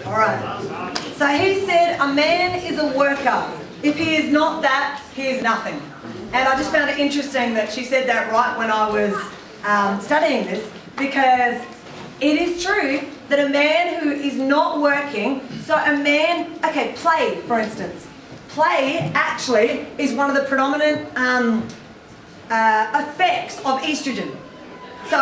All right. So he said a man is a worker. If he is not that, he is nothing. And I just found it interesting that she said that right when I was studying this, because it is true that a man who is not working, so a man, okay, play for instance. Play actually is one of the predominant effects of estrogen. So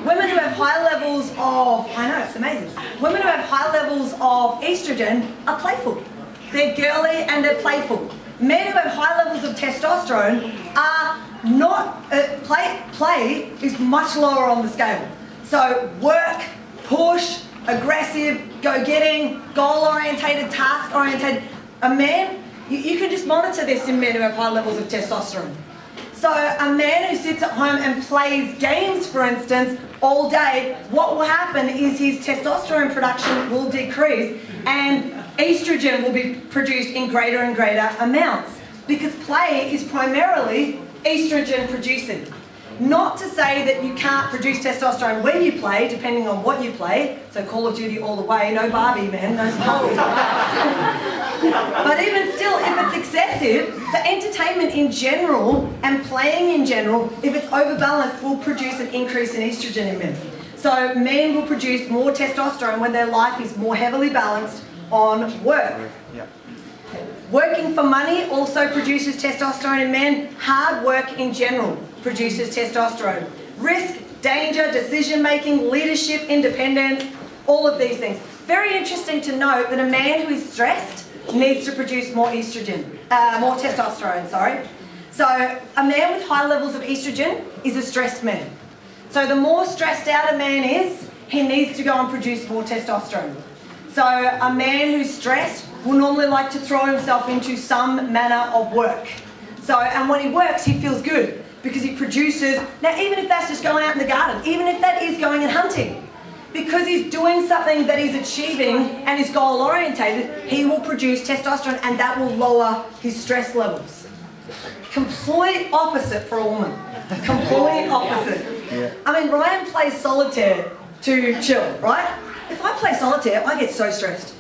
women who have high levels of, I know it's amazing, women who have high levels of estrogen are playful. They're girly and they're playful. Men who have high levels of testosterone are not, play is much lower on the scale. So work, push, aggressive, go-getting, goal-orientated, task-orientated. A man, you can just monitor this in men who have high levels of testosterone. So a man who sits at home and plays games, for instance, all day, what will happen is his testosterone production will decrease and estrogen will be produced in greater and greater amounts, because play is primarily estrogen producing. Not to say that you can't produce testosterone when you play, depending on what you play. So Call of Duty all the way, no Barbie, man, no Barbie. But even still, if it's excessive, so entertainment in general and playing in general, if it's overbalanced, will produce an increase in estrogen in men. So men will produce more testosterone when their life is more heavily balanced on work. Yeah. Working for money also produces testosterone in men. Hard work in general produces testosterone. Risk, danger, decision-making, leadership, independence, all of these things. Very interesting to note that a man who is stressed needs to produce more estrogen, more testosterone, sorry. So a man with high levels of estrogen is a stressed man. So the more stressed out a man is, he needs to go and produce more testosterone. So a man who's stressed will normally like to throw himself into some manner of work. So, and when he works, he feels good because he produces, now even if that's just going out in the garden, even if that is going and hunting, because he's doing something that he's achieving and is goal orientated, he will produce testosterone and that will lower his stress levels. Complete opposite for a woman. Complete opposite. Yeah. I mean, Ryan plays solitaire to chill, right? If I play solitaire, I get so stressed.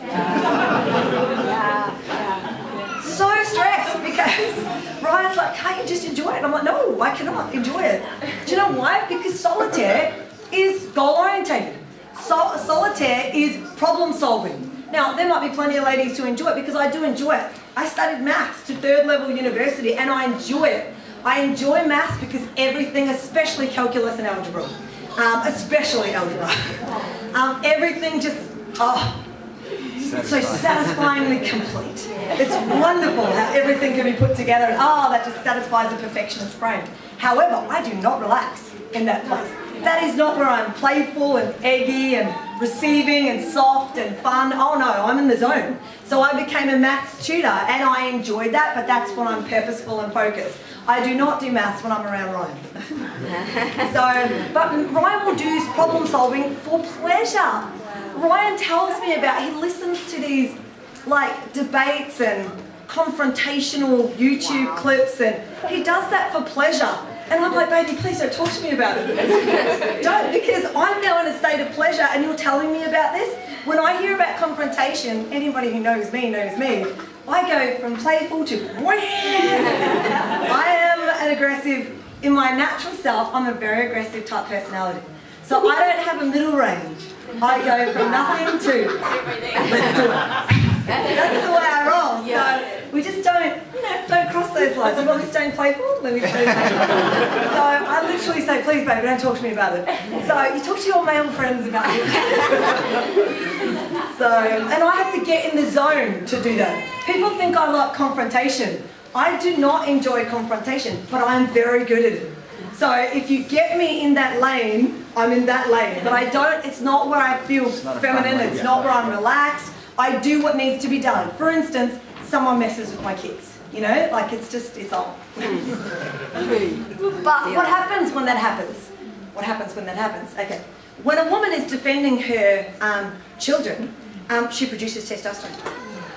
So stressed because Ryan's like, can't you just enjoy it? I'm like, no, I cannot enjoy it. Do you know why? Because solitaire is goal orientated. Solitaire is problem solving. Now, there might be plenty of ladies who enjoy it because I do enjoy it. I studied maths to 3rd level university and I enjoy it. I enjoy maths because everything, especially calculus and algebra, especially algebra, everything just, it's so satisfyingly complete. It's wonderful how everything can be put together and that just satisfies a perfectionist brain. However, I do not relax in that place. That is not where I'm playful and eggy and receiving and soft and fun. Oh no, I'm in the zone. So I became a maths tutor and I enjoyed that, but that's when I'm purposeful and focused. I do not do maths when I'm around Ryan. But Ryan will do problem solving for pleasure. Ryan tells me he listens to these like debates and confrontational YouTube clips and he does that for pleasure. And I'm like, baby, please don't talk to me about it. Don't, because I'm now in a state of pleasure and you're telling me about this. When I hear about confrontation, anybody who knows me knows me, I go from playful to I am an aggressive, in my natural self, I'm a very aggressive type personality. So I don't have a middle range. I go from nothing to, let's do it. That's the way I roll. So we just don't, don't cross those lines. You want me staying playful? Let me stay playful. So I literally say, please baby, don't talk to me about it. So you talk to your male friends about it. And I have to get in the zone to do that. People think I like confrontation. I do not enjoy confrontation, but I'm very good at it. So if you get me in that lane, I'm in that lane. But I don't, it's not where I feel feminine, it's not where I'm relaxed. I do what needs to be done. For instance, someone messes with my kids. You know, like it's all. But what happens when that happens? What happens when that happens? Okay. When a woman is defending her children, she produces testosterone.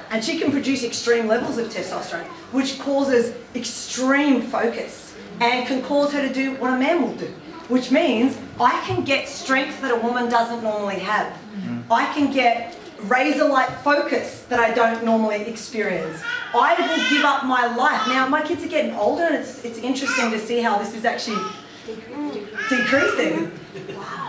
And she can produce extreme levels of testosterone, which causes extreme focus and can cause her to do what a man will do. Which means I can get strength that a woman doesn't normally have. I can get razor-like focus that I don't normally experience. I will give up my life. Now, my kids are getting older, and it's interesting to see how this is actually decreasing.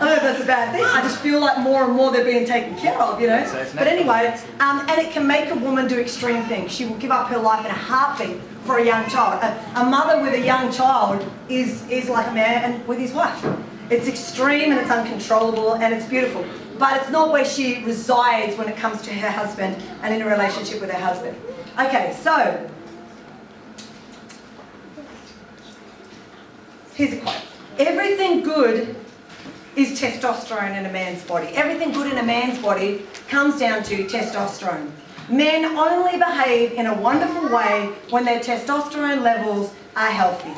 I don't know if that's a bad thing. I just feel like more and more they're being taken care of, you know. But anyway, and it can make a woman do extreme things. She will give up her life in a heartbeat for a young child. A mother with a young child is like a man with his wife. It's extreme and it's uncontrollable and it's beautiful. But it's not where she resides when it comes to her husband and in a relationship with her husband. Okay, so here's a quote. Everything good is testosterone in a man's body. Everything good in a man's body comes down to testosterone. Men only behave in a wonderful way when their testosterone levels are healthy.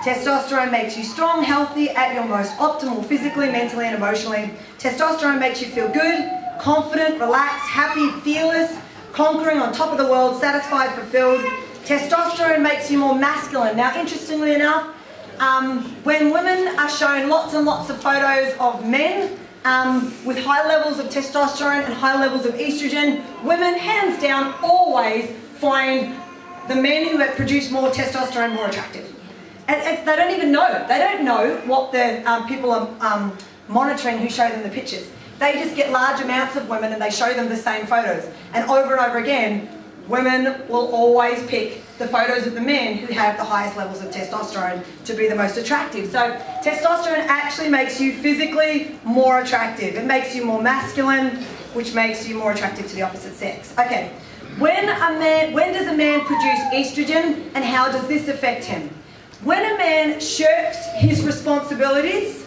Testosterone makes you strong, healthy, at your most optimal physically, mentally and emotionally. Testosterone makes you feel good, confident, relaxed, happy, fearless, conquering, on top of the world, satisfied, fulfilled. Testosterone makes you more masculine. Now, interestingly enough, when women are shown lots and lots of photos of men with high levels of testosterone and high levels of estrogen, women, hands down, always find the men who have produced more testosterone more attractive. And they don't even know. They don't know what the people are monitoring who show them the pictures. They just get large amounts of women and they show them the same photos. And over and over again, women will always pick the photos of the men who have the highest levels of testosterone to be the most attractive. So testosterone actually makes you physically more attractive. It makes you more masculine, which makes you more attractive to the opposite sex. Okay, when does a man produce estrogen and how does this affect him? When a man shirks his responsibilities,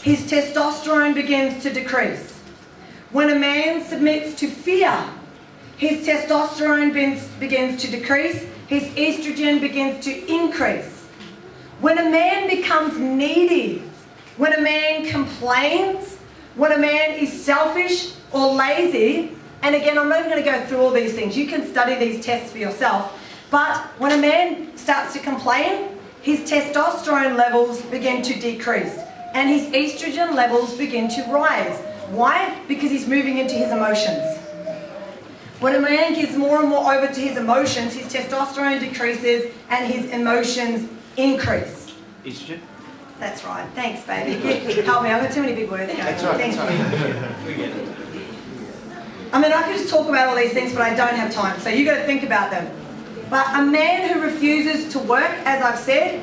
his testosterone begins to decrease. When a man submits to fear, his testosterone begins to decrease, his estrogen begins to increase. When a man becomes needy, when a man complains, when a man is selfish or lazy, and again, I'm not even going to go through all these things. You can study these tests for yourself. But when a man starts to complain, his testosterone levels begin to decrease and his estrogen levels begin to rise. Why? Because he's moving into his emotions. When a man gives more and more over to his emotions, his testosterone decreases and his emotions increase. Estrogen? That's right. Thanks, baby. Help me. I've got too many big words going. That's right. Thank you. We get it. I mean, I could just talk about all these things, but I don't have time, so you've got to think about them. But a man who refuses to work, as I've said,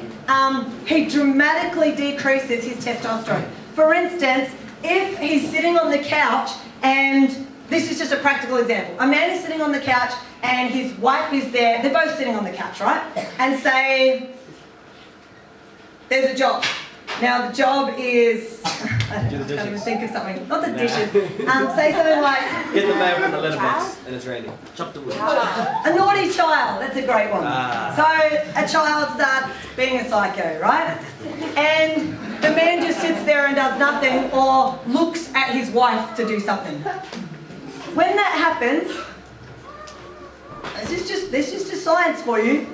he dramatically decreases his testosterone. For instance, if he's sitting on the couch, and this is just a practical example. A man is sitting on the couch and his wife is there, they're both sitting on the couch, right? And say, there's a job. Now the job is, I can't even think of something, not the dishes, say something like... Get the mail from the letterbox and it's raining. Chop the wood. A naughty child, that's a great one. So a child starts being a psycho, right? And the man just sits there and does nothing or looks at his wife to do something. When that happens, this is just science for you,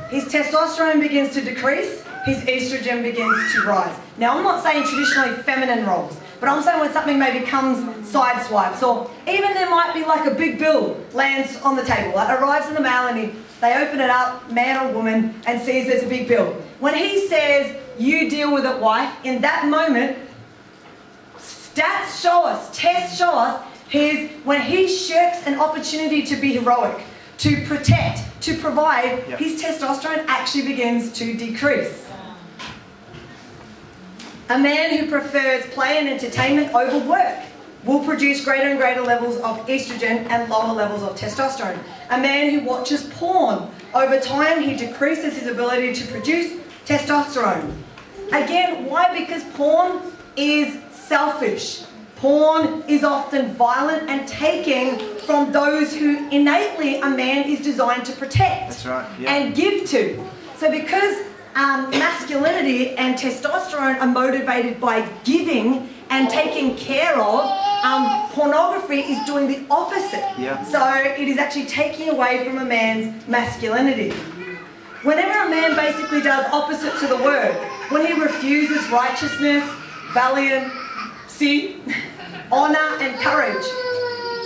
his testosterone begins to decrease, his estrogen begins to rise. Now, I'm not saying traditionally feminine roles, but I'm saying when something maybe comes sideswipes, or even there might be like a big bill lands on the table, like arrives in the mail and they open it up, man or woman, and sees there's a big bill. When he says, you deal with it, wife, in that moment, stats show us, tests show us, when he shirks an opportunity to be heroic, to protect, to provide, his testosterone actually begins to decrease. A man who prefers play and entertainment over work will produce greater and greater levels of estrogen and lower levels of testosterone. A man who watches porn, over time he decreases his ability to produce testosterone. Again, why? Because porn is selfish. Porn is often violent and taking from those who innately a man is designed to protect. That's right, and give to. So because masculinity and testosterone are motivated by giving and taking care of, pornography is doing the opposite. So it is actually taking away from a man's masculinity. Whenever a man basically does opposite to the word, when he refuses righteousness, valiancy, honour and courage,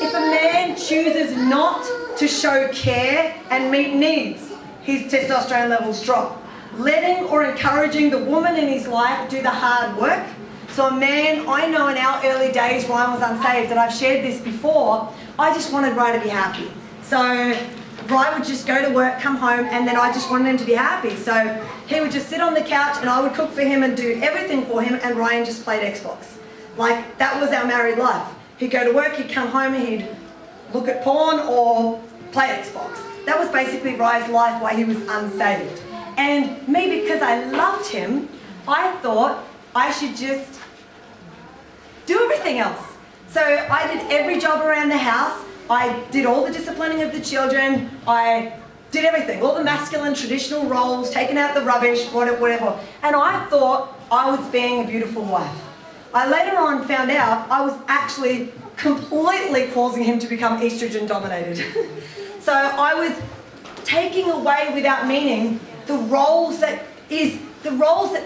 if a man not to show care and meet needs, his testosterone levels drop. Letting or encouraging the woman in his life do the hard work. So a man, I know in our early days, Ryan was unsaved, and I've shared this before, I just wanted Ryan to be happy. So Ryan would just go to work, come home, and then I just wanted him to be happy. So he would just sit on the couch and I would cook for him and do everything for him, and Ryan just played Xbox. Like, that was our married life. He'd go to work, he'd come home and he'd look at porn or play Xbox. That was basically Ryan's life while he was unsaved. And me, because I loved him, I thought I should just do everything else. So I did every job around the house. I did all the disciplining of the children. I did everything, all the masculine traditional roles, taking out the rubbish, whatever. And I thought I was being a beautiful wife. I later on found out I was actually completely causing him to become estrogen dominated. So I was taking away without meaning the roles that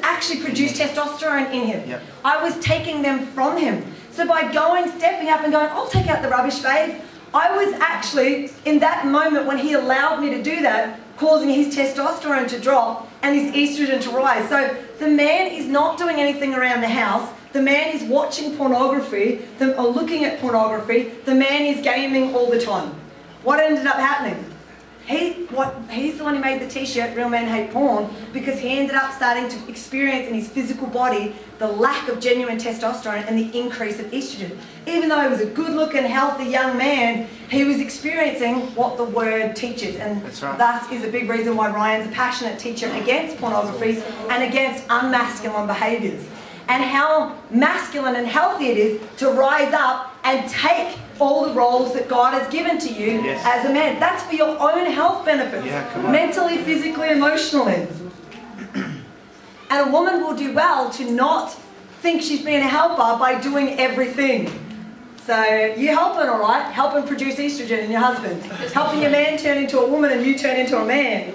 actually produce testosterone in him. Yep. I was taking them from him. So by stepping up and going, I'll take out the rubbish, babe, I was actually, in that moment when he allowed me to do that, causing his testosterone to drop and his estrogen to rise. So the man is not doing anything around the house. The man is watching pornography or looking at pornography. The man is gaming all the time. What ended up happening? He's the one who made the t-shirt, Real Men Hate Porn, because he ended up starting to experience in his physical body the lack of genuine testosterone and the increase of estrogen. Even though he was a good-looking, healthy young man, he was experiencing what the word teaches. And thus is a big reason why Ryan's a passionate teacher against pornography and against unmasculine behaviours. And how masculine and healthy it is to rise up and take all the roles that God has given to you as a man. That's for your own health benefits, mentally, physically, emotionally. And a woman will do well to not think she's being a helper by doing everything. So you helping, all right? Helping produce estrogen in your husband. Helping your man turn into a woman and you turn into a man.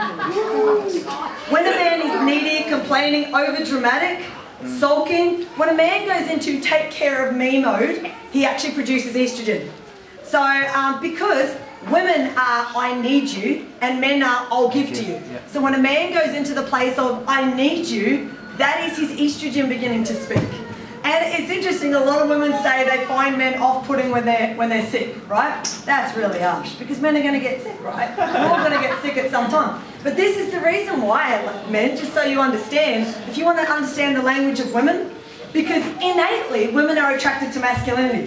When a man is needy, complaining, over-dramatic, sulking, when a man goes into take care of me mode, he actually produces estrogen. So because women are I need you and men are I'll give to you. So when a man goes into the place of I need you, that is his estrogen beginning to speak. And it's interesting, a lot of women say they find men off-putting when they're sick, right? That's really harsh, because men are going to get sick, right? We're all going to get sick at some time. But this is the reason why, men, just so you understand, if you want to understand the language of women, because innately women are attracted to masculinity.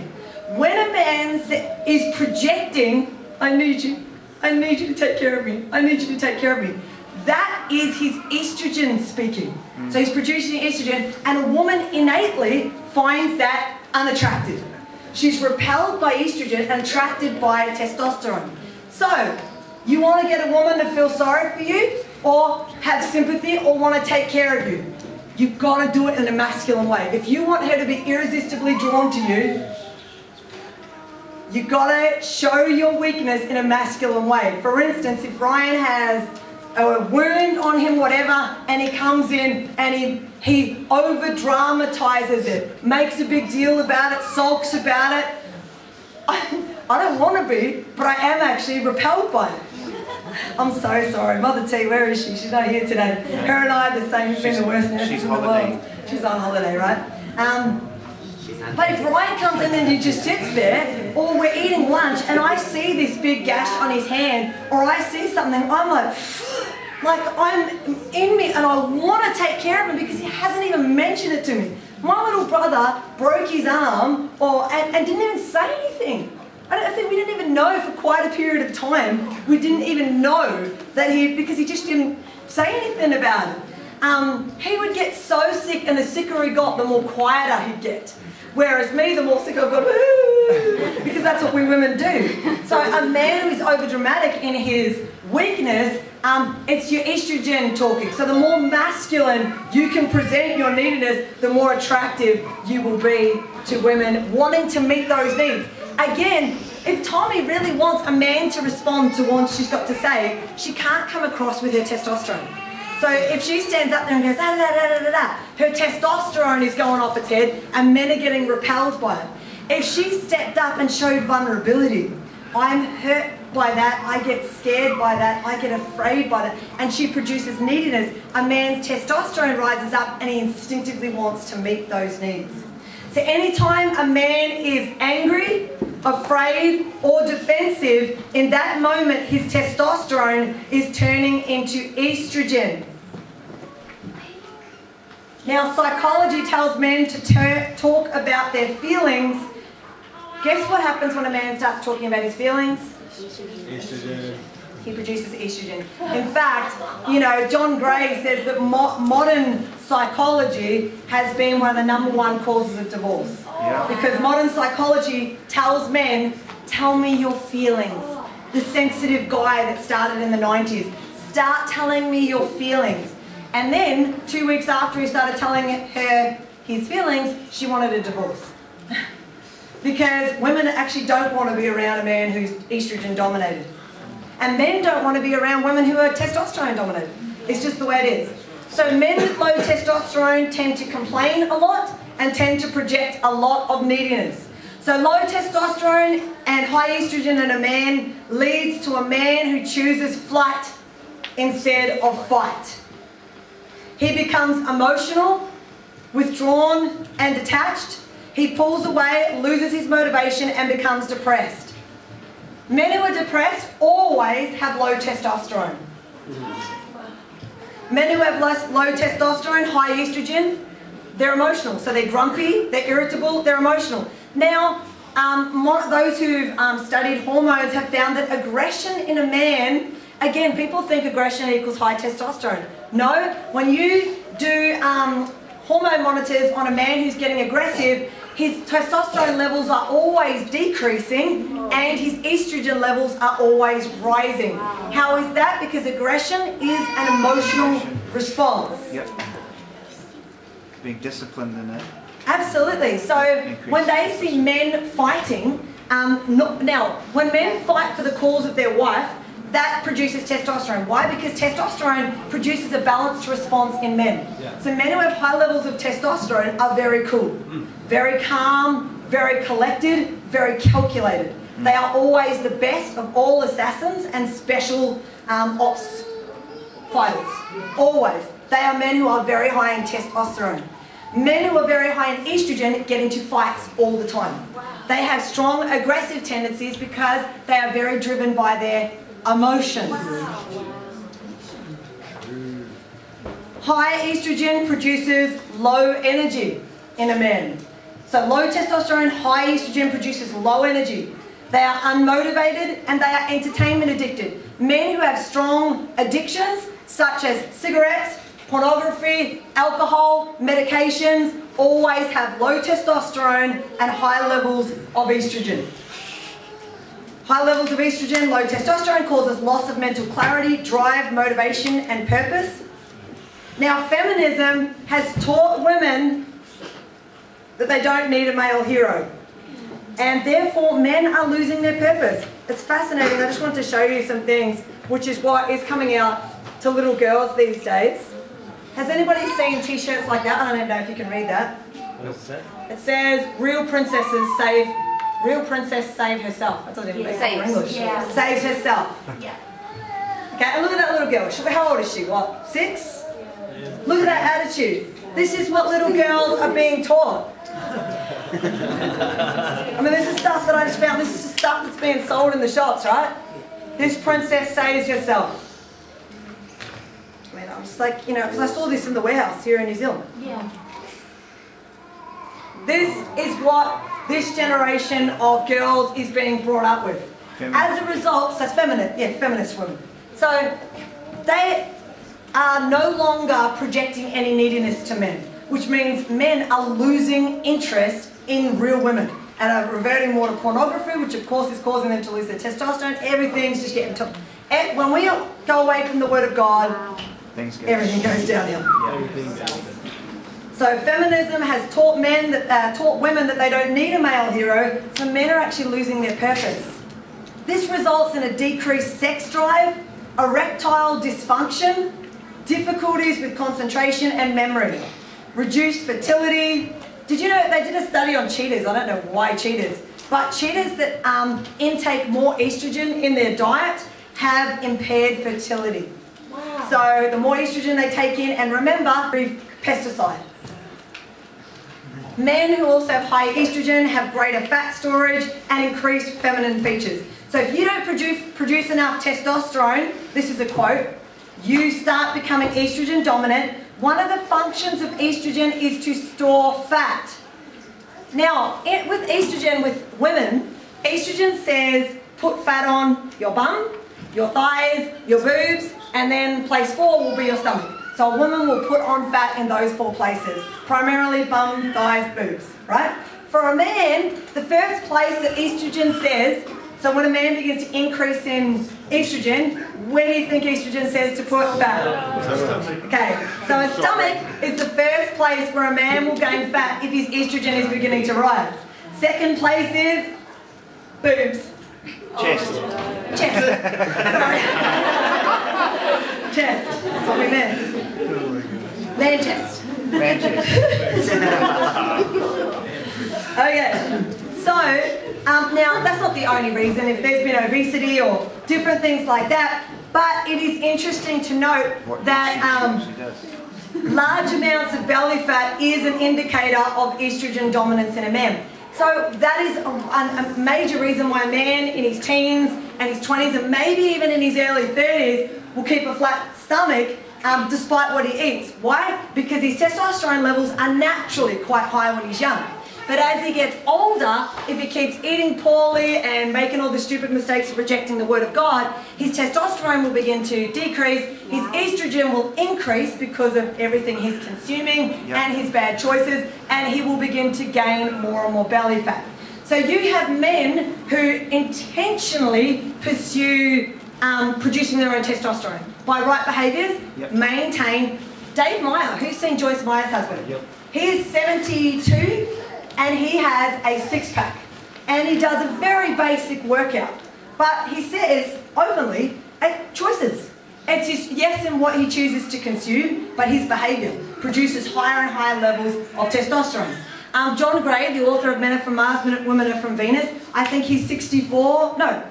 When a man is projecting, I need you to take care of me, I need you to take care of me, that is his estrogen speaking. So he's producing estrogen, and a woman innately finds that unattractive. She's repelled by estrogen and attracted by testosterone. So, you want to get a woman to feel sorry for you, or have sympathy, or want to take care of you, you've got to do it in a masculine way. If you want her to be irresistibly drawn to you, you've got to show your weakness in a masculine way. For instance, if Ryan has a wound on him, whatever, and he comes in and he over-dramatizes it, makes a big deal about it, sulks about it. I don't want to be, but I am actually repelled by it. I'm so sorry. Mother T, where is she? She's not here today. Her and I are the same. She's been the worst nurses in the world. She's on holiday, right? But if Ryan comes in and he just sits there, or we're eating lunch and I see this big gash on his hand, or I see something, I'm like I'm in me and I want to take care of him because he hasn't even mentioned it to me. My little brother broke his arm and didn't even say anything. I think we didn't even know for quite a period of time. We didn't even know that because he just didn't say anything about it. He would get so sick, and the sicker he got, the more quieter he'd get. Whereas me, the more sick I've got, because that's what we women do. So a man who is overdramatic in his weakness, it's your estrogen talking. So the more masculine you can present your neediness, the more attractive you will be to women wanting to meet those needs. Again, if Tommy really wants a man to respond to what she's got to say, she can't come across with her testosterone. So if she stands up there and goes, da, da, da, da, da, da, her testosterone is going off its head and men are getting repelled by it. If she stepped up and showed vulnerability, I'm hurt by that, I get scared by that, I get afraid by that, and she produces neediness. A man's testosterone rises up and he instinctively wants to meet those needs. So anytime a man is angry, afraid, or defensive, in that moment his testosterone is turning into estrogen. Now psychology tells men to talk about their feelings. Guess what happens when a man starts talking about his feelings? Estrogen. He produces estrogen. In fact, you know, John Gray says that modern psychology has been one of the #1 causes of divorce. Yeah. Because modern psychology tells men, tell me your feelings. The sensitive guy that started in the 90s, start telling me your feelings. And then 2 weeks after he started telling her his feelings, she wanted a divorce. Because women actually don't want to be around a man who's estrogen dominated. And men don't want to be around women who are testosterone dominated. It's just the way it is. So men with low testosterone tend to complain a lot and tend to project a lot of neediness. So low testosterone and high estrogen in a man leads to a man who chooses flight instead of fight. He becomes emotional, withdrawn and detached. He pulls away, loses his motivation and becomes depressed. Men who are depressed always have low testosterone. Men who have low testosterone, high estrogen, they're emotional. So they're grumpy, they're irritable, they're emotional. Now, those who've studied hormones have found that aggression in a man, again, people think aggression equals high testosterone. No, when you do hormone monitors on a man who's getting aggressive, his testosterone levels are always decreasing and his estrogen levels are always rising. How is that? Because aggression is an emotional response. Yep. Being disciplined in it. Absolutely. So when they see men fighting, now when men fight for the cause of their wife, that produces testosterone. Why? Because testosterone produces a balanced response in men. Yeah. So men who have high levels of testosterone are very cool, very calm, very collected, very calculated. They are always the best of all assassins and special ops fighters. Always. They are men who are very high in testosterone. Men who are very high in estrogen get into fights all the time. They have strong aggressive tendencies because they are very driven by their emotions. High estrogen produces low energy in a man. So low testosterone, high estrogen produces low energy. They are unmotivated and they are entertainment addicted. Men who have strong addictions such as cigarettes, pornography, alcohol, medications always have low testosterone and high levels of estrogen. High levels of estrogen, low testosterone causes loss of mental clarity, drive, motivation and purpose. Now feminism has taught women that they don't need a male hero. And therefore men are losing their purpose. It's fascinating. I just want to show you some things, which is what is coming out to little girls these days. Has anybody seen t-shirts like that? I don't even know if you can read that. What does it say? It says, real princess save herself. That doesn't even make sense in English. Yeah. Saves herself. Yeah. Okay, and look at that little girl. How old is she? What, 6? Yeah. Look at that attitude. This is what little girls are being taught. I mean, this is stuff that I just found. This is the stuff that's being sold in the shops, right? This princess saves herself. I mean, I'm just like, you know, because I saw this in the warehouse here in New Zealand. Yeah. This is what this generation of girls is being brought up with. As a result, so it's feminist women. So they are no longer projecting any neediness to men, which means men are losing interest in real women and are reverting more to pornography, which of course is causing them to lose their testosterone. Everything's just getting tough. When we go away from the Word of God, everything goes downhill. Everything down. So feminism has taught women that they don't need a male hero, so men are actually losing their purpose. This results in a decreased sex drive, erectile dysfunction, difficulties with concentration and memory, reduced fertility. Did you know they did a study on cheaters? I don't know why cheaters. but cheaters that intake more estrogen in their diet have impaired fertility. Wow. So the more estrogen they take in, and remember, pesticide. Men who also have high estrogen have greater fat storage and increased feminine features. So if you don't produce enough testosterone, this is a quote, you start becoming estrogen dominant. One of the functions of estrogen is to store fat. Now, with estrogen with women, estrogen says put fat on your bum, your thighs, your boobs, and then place 4 will be your stomach. So a woman will put on fat in those 4 places, primarily bum, thighs, boobs, right? For a man, the first place that estrogen says, so when a man begins to increase in estrogen, where do you think estrogen says to put fat? Okay, so a stomach is the first place where a man will gain fat if his estrogen is beginning to rise. Second place is boobs. Chest. Chest. Sorry. Chest. That's what we meant. Man chest. Man chest. Okay. So, now that's not the only reason. If there's been obesity or different things like that, but it is interesting to note that large amounts of belly fat is an indicator of estrogen dominance in a man. So that is a major reason why a man in his teens and his 20s and maybe even in his early 30s will keep a flat stomach despite what he eats. Why? Because his testosterone levels are naturally quite high when he's young. But as he gets older, if he keeps eating poorly and making all the stupid mistakes of rejecting the word of God, his testosterone will begin to decrease, his estrogen will increase because of everything he's consuming and his bad choices, and he will begin to gain more and more belly fat. So you have men who intentionally pursue producing their own testosterone by right behaviours, maintain. Dave Meyer, who's seen Joyce Meyer's husband? He is 72 and he has a 6-pack and he does a very basic workout, but he says openly, choices. It's his yes in what he chooses to consume, but his behaviour produces higher and higher levels of testosterone. John Gray, the author of Men Are From Mars, Women Are From Venus, I think he's 64, no,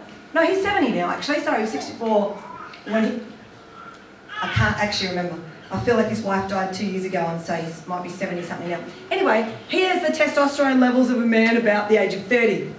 he's 70 now actually, sorry, he was 64 when he, I can't actually remember. I feel like his wife died 2 years ago and so he might be 70 something now. Anyway, he has the testosterone levels of a man about the age of 30.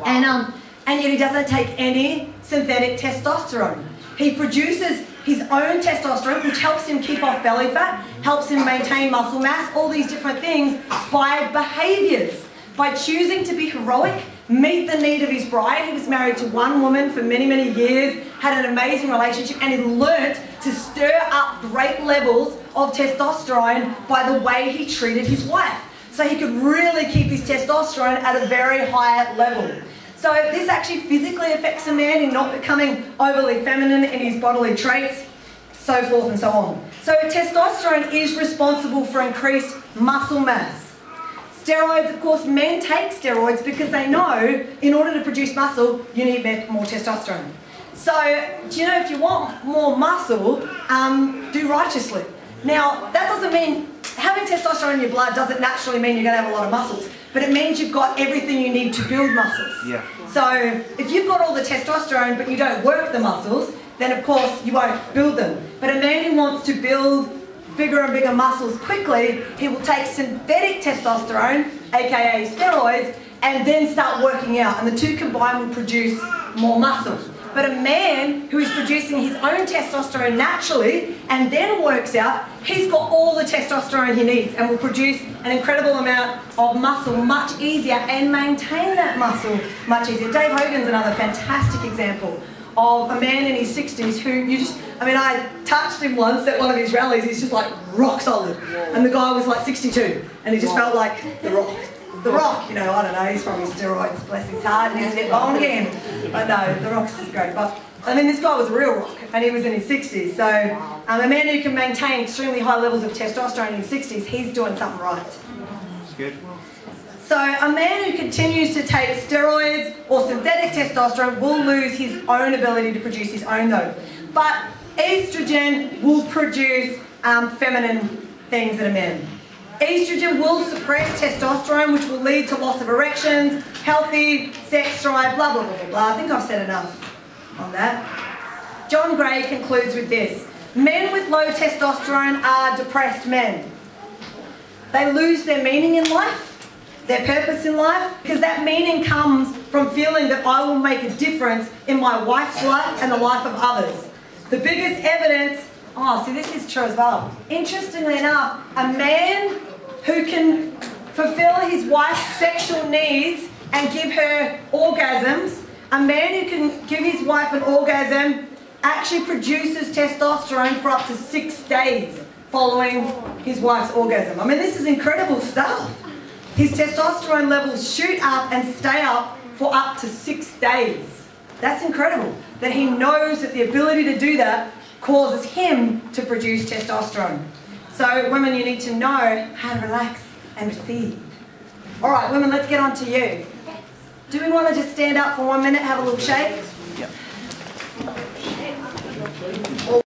And yet he doesn't take any synthetic testosterone. He produces his own testosterone, which helps him keep off belly fat, helps him maintain muscle mass, all these different things by behaviours. By choosing to be heroic, meet the need of his bride. He was married to one woman for many, many years, had an amazing relationship, and he learnt to stir up great levels of testosterone by the way he treated his wife. So he could really keep his testosterone at a very high level. So this actually physically affects a man in not becoming overly feminine in his bodily traits, so forth and so on. So testosterone is responsible for increased muscle mass. Steroids, of course, men take steroids because they know in order to produce muscle, you need more testosterone. So, do you know, if you want more muscle, do righteously. Now, that doesn't mean, having testosterone in your blood doesn't naturally mean you're going to have a lot of muscles, but it means you've got everything you need to build muscles. Yeah. So, if you've got all the testosterone but you don't work the muscles, then of course you won't build them. But a man who wants to build bigger and bigger muscles quickly, he will take synthetic testosterone, aka steroids, and then start working out, and the two combined will produce more muscle. But a man who is producing his own testosterone naturally and then works out, he's got all the testosterone he needs and will produce an incredible amount of muscle much easier and maintain that muscle much easier. Dave Hogan's another fantastic example of a man in his 60s who I touched him once at one of his rallies, he's just like rock solid. And the guy was like 62 and he just felt like the Rock. The Rock, you know, I don't know, he's probably steroids, bless his heart, and he's never on again. But no, The Rock's great. But I mean, this guy was a real rock and he was in his 60s. So a man who can maintain extremely high levels of testosterone in his 60s, he's doing something right. That's good. So a man who continues to take steroids or synthetic testosterone will lose his own ability to produce his own though. But estrogen will produce feminine things in a man. Estrogen will suppress testosterone, which will lead to loss of erections, healthy sex drive, blah, blah, blah, blah, blah. I think I've said enough on that. John Gray concludes with this. Men with low testosterone are depressed men. They lose their meaning in life, their purpose in life, because that meaning comes from feeling that I will make a difference in my wife's life and the life of others. The biggest evidence, oh, see, this is true as well. Interestingly enough, a man who can fulfill his wife's sexual needs and give her orgasms, a man who can give his wife an orgasm actually produces testosterone for up to 6 days following his wife's orgasm. I mean, this is incredible stuff. His testosterone levels shoot up and stay up for up to 6 days. That's incredible, that he knows that the ability to do that causes him to produce testosterone. So women, you need to know how to relax and receive. All right, women, let's get on to you. Do we want to just stand up for 1 minute, have a little shake? Yep.